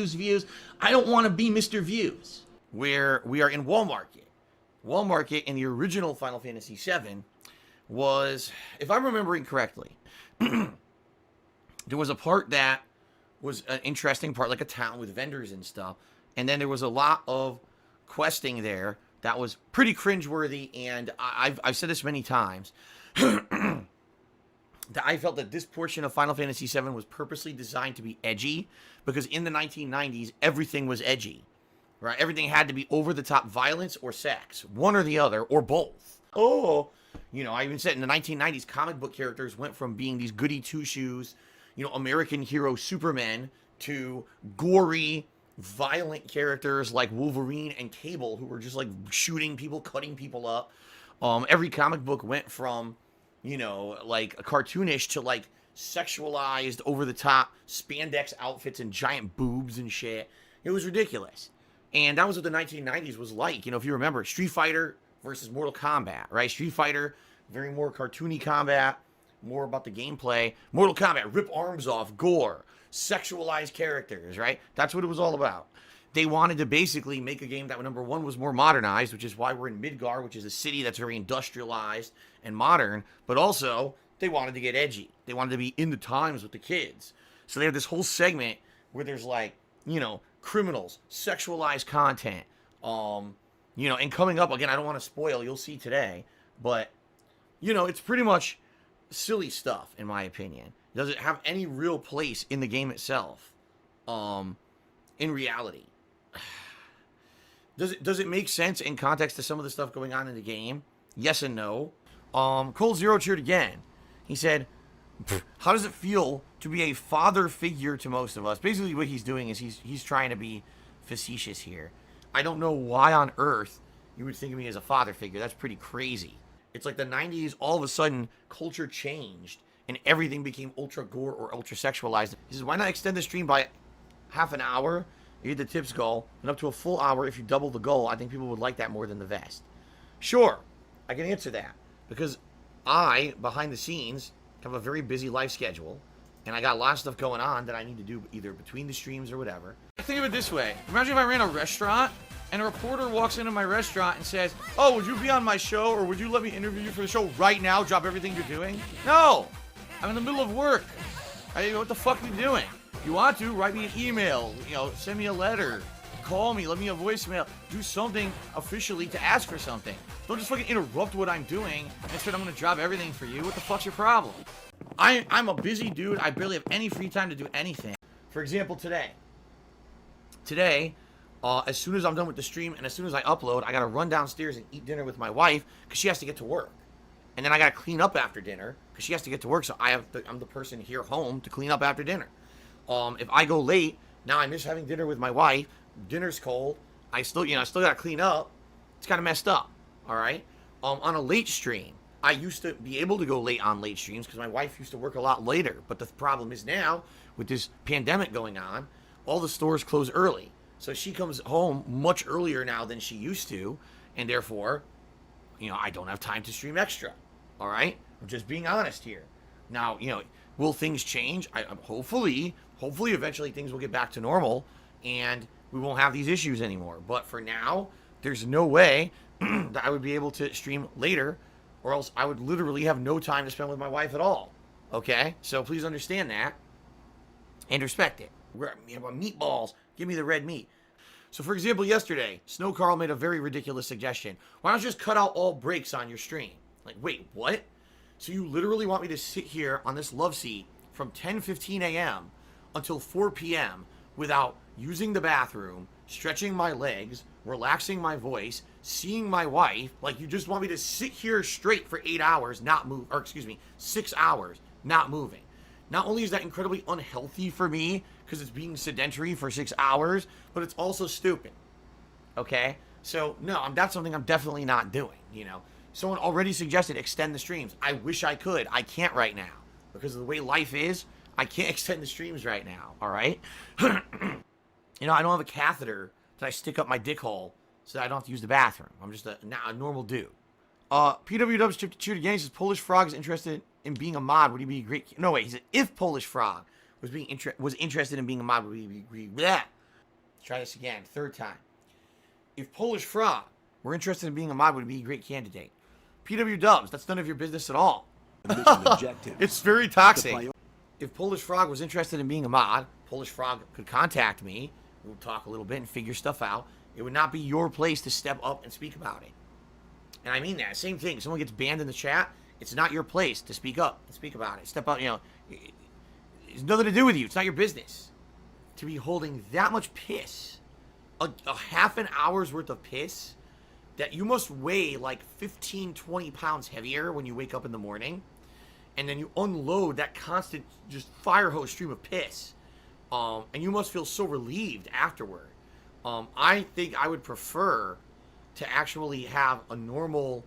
views. I don't want to be Mr. Views. Where we are in Walmart. Walmart in the original Final Fantasy VII was, if I'm remembering correctly, there was a part that was an interesting part, like a town with vendors and stuff. And then there was a lot of questing there that was pretty cringeworthy. And I've said this many times. That I felt that this portion of Final Fantasy VII was purposely designed to be edgy. Because in the 1990s, everything was edgy. Right? Everything had to be over-the-top violence or sex. One or the other, or both. Oh, you know, I even said in the 1990s, comic book characters went from being these goody two-shoes, you know, American hero Superman, to gory, violent characters like Wolverine and Cable, who were just like shooting people, cutting people up. Every comic book went from, you know, like a cartoonish to like sexualized, over-the-top spandex outfits and giant boobs and shit. It was ridiculous. And that was what the 1990s was like. You know, if you remember, Street Fighter versus Mortal Kombat, right? Street Fighter, very more cartoony combat, more about the gameplay. Mortal Kombat, rip arms off, gore, sexualized characters, right? That's what it was all about. They wanted to basically make a game that, number one, was more modernized, which is why we're in Midgar, which is a city that's very industrialized and modern. But also, they wanted to get edgy. They wanted to be in the times with the kids. So they have this whole segment where there's like, you know, criminals, sexualized content, you know, and coming up, again, I don't want to spoil, you'll see today, but, you know, it's pretty much silly stuff, in my opinion. Does it have any real place in the game itself, in reality? Does it make sense in context to some of the stuff going on in the game? Yes and no. Cold Zero cheered again. He said, how does it feel to be a father figure to most of us? Basically what he's doing is he's trying to be facetious here. I don't know why on earth you would think of me as a father figure. That's pretty crazy. It's like the 90s, all of a sudden, culture changed and everything became ultra gore or ultra sexualized. He says, why not extend the stream by half an hour? You get the tips goal, and up to a full hour if you double the goal. I think people would like that more than the vest. Sure, I can answer that. Because I, behind the scenes, have a very busy life schedule, and I got a lot of stuff going on that I need to do either between the streams or whatever. Think of it this way. Imagine if I ran a restaurant, and a reporter walks into my restaurant and says, oh, would you be on my show, or would you let me interview you for the show right now, drop everything you're doing? No! I'm in the middle of work. What the fuck are we doing? If you want to, write me an email, you know, send me a letter, call me, let me a voicemail, do something officially to ask for something. Don't just fucking interrupt what I'm doing and say I'm gonna drop everything for you. What the fuck's your problem? I'm a busy dude. I barely have any free time to do anything. For example, today, as soon as I'm done with the stream and as soon as I upload, I gotta run downstairs and eat dinner with my wife because she has to get to work. And then I gotta clean up after dinner because she has to get to work, so I'm the person here home to clean up after dinner. If I go late, now I miss having dinner with my wife. Dinner's cold. I still gotta clean up. It's kind of messed up. All right. On a late stream, I used to be able to go late on late streams because my wife used to work a lot later. But the problem is now, with this pandemic going on, all the stores close early. So she comes home much earlier now than she used to, and therefore, you know, I don't have time to stream extra. All right. I'm just being honest here. Now, you know, will things change? Hopefully, eventually things will get back to normal, and we won't have these issues anymore. But for now, there's no way that I would be able to stream later, or else I would literally have no time to spend with my wife at all. Okay? So please understand that and respect it. You know, meatballs, give me the red meat. So for example, yesterday, Snow Carl made a very ridiculous suggestion. Why don't you just cut out all breaks on your stream? Like, wait, what? So you literally want me to sit here on this love seat from 10:15 a.m. until 4 p.m. without using the bathroom, stretching my legs, relaxing my voice, seeing my wife? Like, you just want me to sit here straight for 8 hours, not move, or excuse me, 6 hours, not moving. Not only is that incredibly unhealthy for me, because it's being sedentary for 6 hours, but it's also stupid. Okay? So, no, that's something I'm definitely not doing, you know? Someone already suggested extend the streams. I wish I could. I can't right now. Because of the way life is, I can't extend the streams right now, all right? You know, I don't have a catheter that I stick up my dick hole so that I don't have to use the bathroom. I'm just a normal dude. PWDUBBS Chip to Cheer again. He says, Polish Frog is interested in being a mod. Would he be a great... No, wait. He said, if Polish Frog was interested in being a mod, would he be... Bleh. Try this again. Third time. If Polish Frog were interested in being a mod, would be a great candidate. PWDUBBS, that's none of your business at all. It's very toxic. If Polish Frog was interested in being a mod, Polish Frog could contact me. We'll talk a little bit and figure stuff out. It would not be your place to step up and speak about it. And I mean that. Same thing. If someone gets banned in the chat, it's not your place to speak up and speak about it. Step up, you know. It's nothing to do with you. It's not your business. To be holding that much piss, a half an hour's worth of piss, that you must weigh like 15, 20 pounds heavier when you wake up in the morning. And then you unload that constant, just fire hose stream of piss. And you must feel so relieved afterward. I think I would prefer to actually have a normal,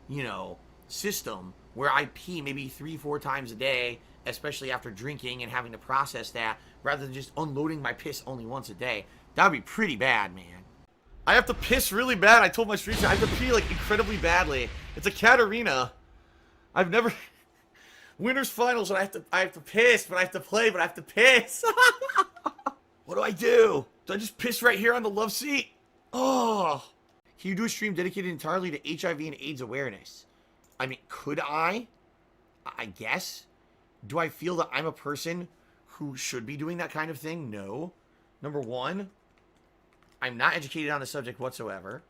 you know, system where I pee maybe 3-4 times a day, especially after drinking and having to process that, rather than just unloading my piss only once a day. That would be pretty bad, man. I have to piss really bad. I told my stream I have to pee like incredibly badly. It's a Katarina. I've never... Winners finals, and I have to piss, but I have to play, but I have to piss. What do I do? Do I just piss right here on the love seat? Oh. Can you do a stream dedicated entirely to HIV and AIDS awareness? I mean, could I? I guess. Do I feel that I'm a person who should be doing that kind of thing? No. Number one, I'm not educated on the subject whatsoever.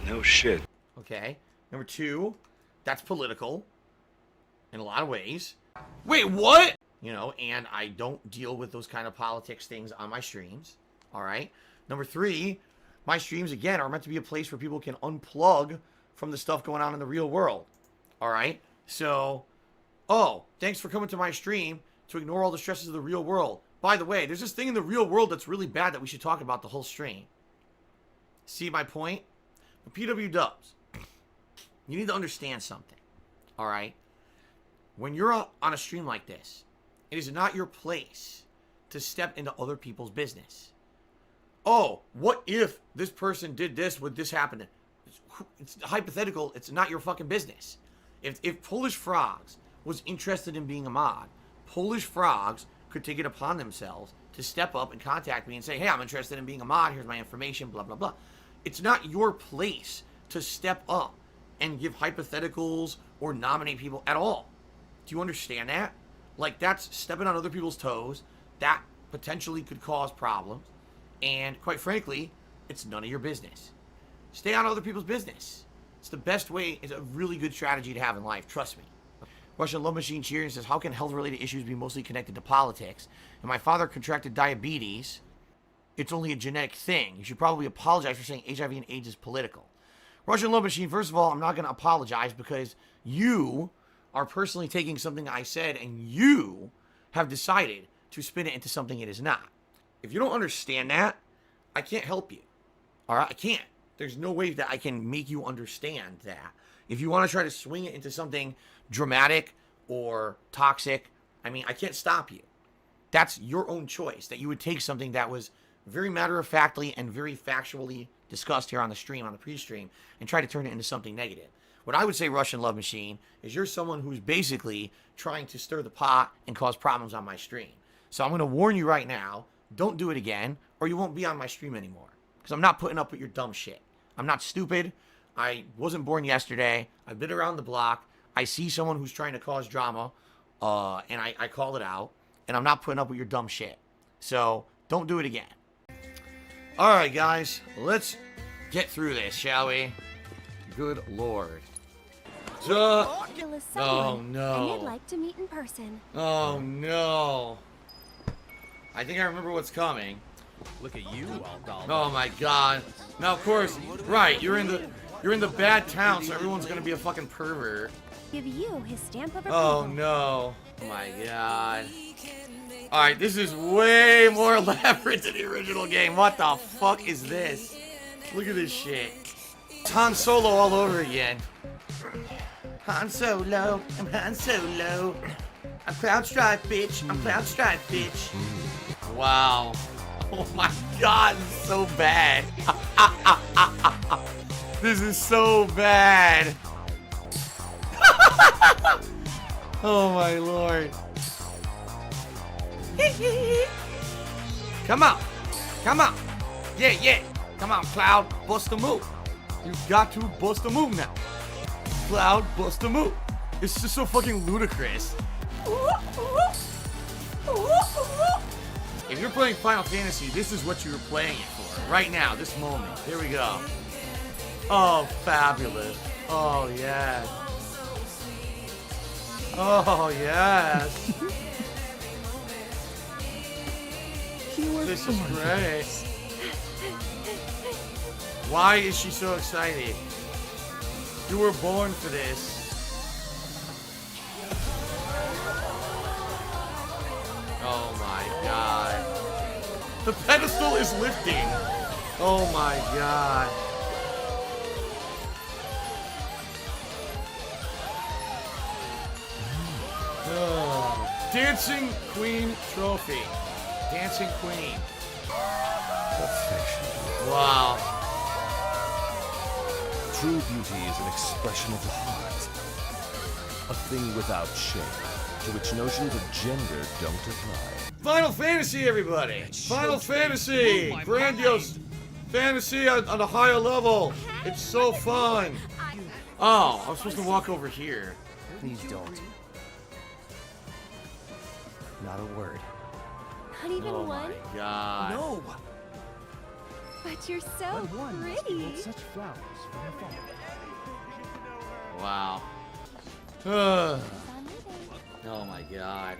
No shit. Okay. Number two, that's political. In a lot of ways. Wait, what? You know, and I don't deal with those kind of politics things on my streams. All right. Number three, my streams, again, are meant to be a place where people can unplug from the stuff going on in the real world. All right. So, oh, thanks for coming to my stream to ignore all the stresses of the real world. By the way, there's this thing in the real world that's really bad that we should talk about the whole stream. See my point? But PWDUBBS, you need to understand something. All right. When you're on a stream like this, it is not your place to step into other people's business. Oh, what if this person did this? Would this happen? It's hypothetical. It's not your fucking business. If Polish Frogs was interested in being a mod, Polish Frogs could take it upon themselves to step up and contact me and say, hey, I'm interested in being a mod. Here's my information, blah, blah, blah. It's not your place to step up and give hypotheticals or nominate people at all. Do you understand that? Like, that's stepping on other people's toes. That potentially could cause problems. And quite frankly, it's none of your business. Stay on other people's business. It's the best way. It's a really good strategy to have in life. Trust me. Russian Love Machine Cheers says, how can health-related issues be mostly connected to politics? And my father contracted diabetes. It's only a genetic thing. You should probably apologize for saying HIV and AIDS is political. Russian Love Machine, first of all, I'm not going to apologize because you are personally taking something I said and you have decided to spin it into something it is not. If you don't understand that, I can't help you. All right? I can't. There's no way that I can make you understand that. If you want to try to swing it into something dramatic or toxic, I mean, I can't stop you. That's your own choice, that you would take something that was very matter-of-factly and very factually discussed here on the stream, on the pre-stream, and try to turn it into something negative. What I would say, Russian Love Machine, is you're someone who's basically trying to stir the pot and cause problems on my stream. So I'm going to warn you right now, don't do it again, or you won't be on my stream anymore. Because I'm not putting up with your dumb shit. I'm not stupid. I wasn't born yesterday. I've been around the block. I see someone who's trying to cause drama, and I call it out. And I'm not putting up with your dumb shit. So don't do it again. All right, guys. Let's get through this, shall we? Good Lord. Oh, no. And I'd like to meet in person. Oh, no. I think I remember what's coming. Look at you, all. Oh, my God. Now, of course, right, you're in the bad town, so everyone's going to be a fucking pervert. Give you his stamp of approval. Oh, no. Oh, my God. All right, this is way more elaborate than the original game. What the fuck is this? Look at this shit. It's Han Solo all over again. Han Solo, I'm Han Solo. I'm Cloud Stripe, bitch. I'm Cloud Stripe, bitch. Wow. Oh my God, this is so bad. This is so bad. Oh my Lord. Come on. Come on. Yeah. Come on, Cloud. Bust a move. You got to bust a move now. Cloud, bust a move. It's just so fucking ludicrous. If you're playing Final Fantasy, this is what you're playing it for. Right now, this moment. Here we go. Oh, fabulous. Oh, yes. Oh, yes. This is great. Why is she so excited? You were born for this. Oh my god. The pedestal is lifting. Oh my god. Oh. Dancing Queen Trophy. Dancing Queen. Perfection. Wow. True beauty is an expression of the heart. A thing without shape, to which notions of gender don't apply. Final Fantasy, everybody! Final Fantasy! Grandiose fantasy on a higher level. It's so fun. Oh, I was supposed to walk over here. Please don't. Not a word. Not even Oh one? my god. No! But you're so pretty. Such flowers from afar. Wow. Oh my god.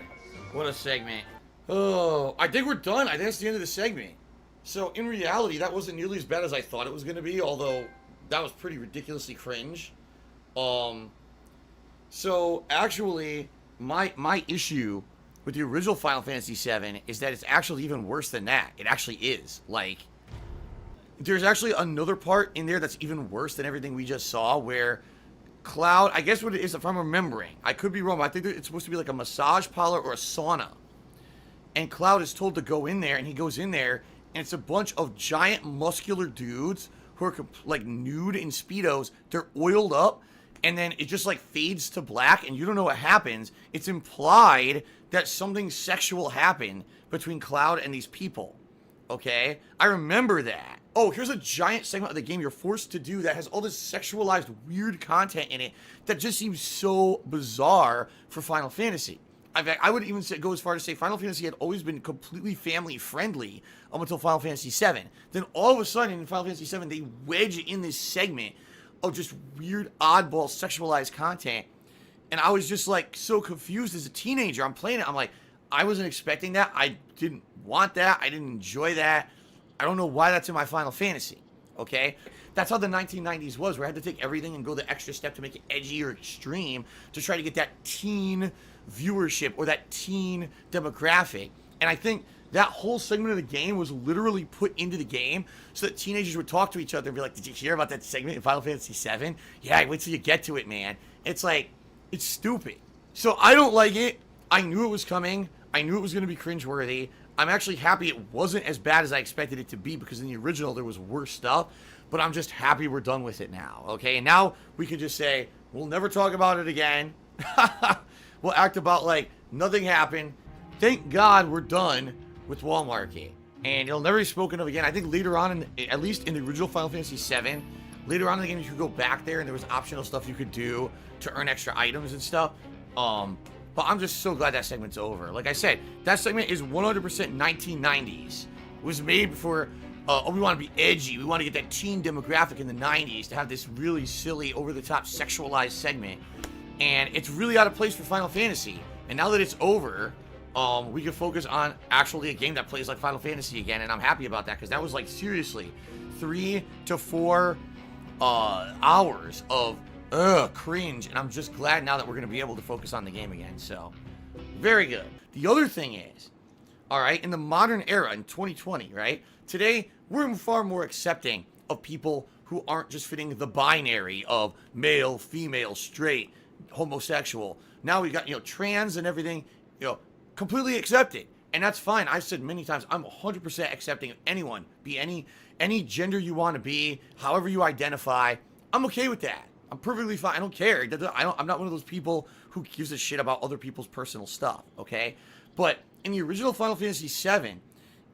What a segment. Oh, I think we're done. I think that's the end of the segment. So, in reality, that wasn't nearly as bad as I thought it was going to be, although that was pretty ridiculously cringe. So, actually, my issue with the original Final Fantasy VII is that it's actually even worse than that. It actually is. Like, there's actually another part in there that's even worse than everything we just saw, where Cloud, I guess what it is, if I'm remembering, I could be wrong, but I think that it's supposed to be like a massage parlor or a sauna. And Cloud is told to go in there, and he goes in there, and it's a bunch of giant muscular dudes who are like nude in Speedos. They're oiled up, and then it just like fades to black, and you don't know what happens. It's implied that something sexual happened between Cloud and these people. Okay? I remember that. Oh, here's a giant segment of the game you're forced to do that has all this sexualized weird content in it that just seems so bizarre for Final Fantasy. I would even go as far to say Final Fantasy had always been completely family friendly up until Final Fantasy VII. Then all of a sudden in Final Fantasy VII they wedge in this segment of just weird oddball sexualized content. And I was just like so confused as a teenager. I'm playing it. I'm like, I wasn't expecting that. I didn't want that. I didn't enjoy that. I don't know why that's in my Final Fantasy. Okay? That's how the 1990s was, where I had to take everything and go the extra step to make it edgy or extreme to try to get that teen viewership or that teen demographic. And I think that whole segment of the game was literally put into the game so that teenagers would talk to each other and be like, did you hear about that segment in Final Fantasy VII? Yeah, wait till you get to it, man. It's like, it's stupid. So I don't like it. I knew it was coming. I knew it was going to be cringeworthy. I'm actually happy it wasn't as bad as I expected it to be, because in the original there was worse stuff, but I'm just happy we're done with it now, okay? And now we can just say, we'll never talk about it again. We'll act about like nothing happened. Thank God we're done with Walmart. And it'll never be spoken of again. I think later on, at least in the original Final Fantasy VII, later on in the game you could go back there and there was optional stuff you could do to earn extra items and stuff. But I'm just so glad that segment's over. Like I said, that segment is 100% 1990s. It was made for, we want to be edgy. We want to get that teen demographic in the 90s to have this really silly, over-the-top, sexualized segment. And it's really out of place for Final Fantasy. And now that it's over, we can focus on actually a game that plays like Final Fantasy again. And I'm happy about that, because that was like, seriously, 3 to 4 hours of cringe, and I'm just glad now that we're going to be able to focus on the game again. So, very good. The other thing is, all right, in the modern era, in 2020, right, today, we're far more accepting of people who aren't just fitting the binary of male, female, straight, homosexual. Now we got, trans and everything, completely accepted. And that's fine. I've said many times, I'm 100% accepting of anyone, be any gender you want to be, however you identify. I'm okay with that. I'm perfectly fine. I don't care. I'm not one of those people who gives a shit about other people's personal stuff, okay? But in the original Final Fantasy VII,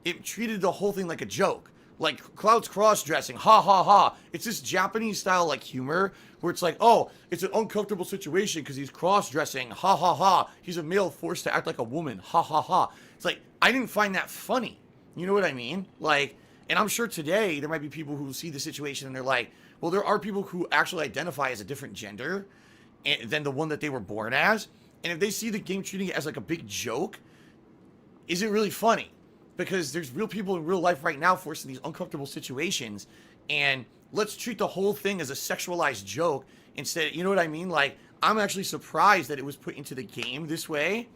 it treated the whole thing like a joke. Like Cloud's cross-dressing, ha ha ha. It's this Japanese style like humor where it's like, oh, it's an uncomfortable situation because he's cross-dressing, ha ha ha. He's a male forced to act like a woman, ha ha ha. It's like, I didn't find that funny. You know what I mean? Like, and I'm sure today there might be people who see the situation and they're like, well, there are people who actually identify as a different gender than the one that they were born as. And if they see the game treating it as like a big joke, is it really funny? Because there's real people in real life right now forced in these uncomfortable situations, and let's treat the whole thing as a sexualized joke instead. You know what I mean? Like, I'm actually surprised that it was put into the game this way,